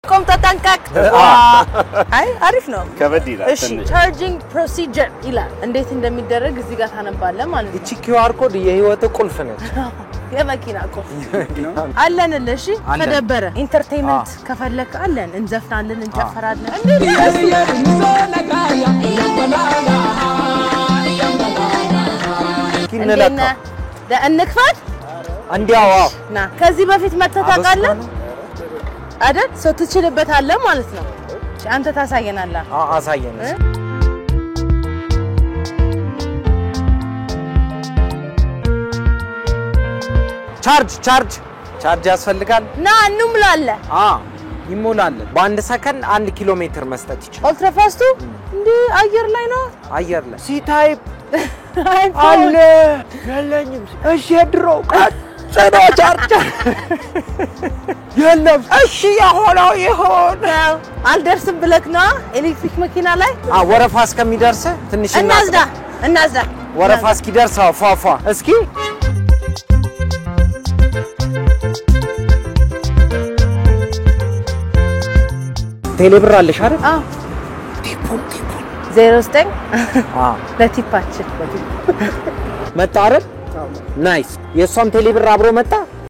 ቆም ተጠንቀቅ አይ አሪፍ ነው ከበድ ይላል እሺ ቻርጂንግ ፕሮሲጀር ይላል እንዴት እንደሚደረግ እዚህ ጋር ታነባለህ ማለት ነው እቺ QR ኮድ የህይወት ቁልፍ ነች የመኪና ቁልፍ አለን እሺ ተደበረ ኢንተርቴይንመንት ከፈለክ አለን እንዘፍናለን እንጨፈራለን ኪነለካ እንክፈት አንዲያው ና ከዚህ በፊት መተታቃለህ አይደል ሰው ትችልበታለህ ማለት ነው አንተ ታሳየናለህ አሳየን ቻርጅ ያስፈልጋል ና እንሙላለ ይሞላል በአንድ ሰከንድ 1 ኪሎ ሜትር መስጠት ይችላል ኦልትራ ፋስቱ እንዴ አየር ላይ ነው አየር ላይ ሲ ታይፕ አለ ያለኝም እሺ ድሮ ጸዳ ቻርጀር የለም እሺ ያሆነው ይሆን አልደርስም ብለክ ነው ኤሌክትሪክ መኪና ላይ ወረፋ እስከሚደርስ ትንሽ እናዝዳ ወረፋ እስኪደርስ ፏፏ እስኪ ቴሌብር አለሽ አይደል ቲፖን 09 ለቲፓችን መጣ አይደል ናይስ የሷም ቴሌብር አብሮ መጣ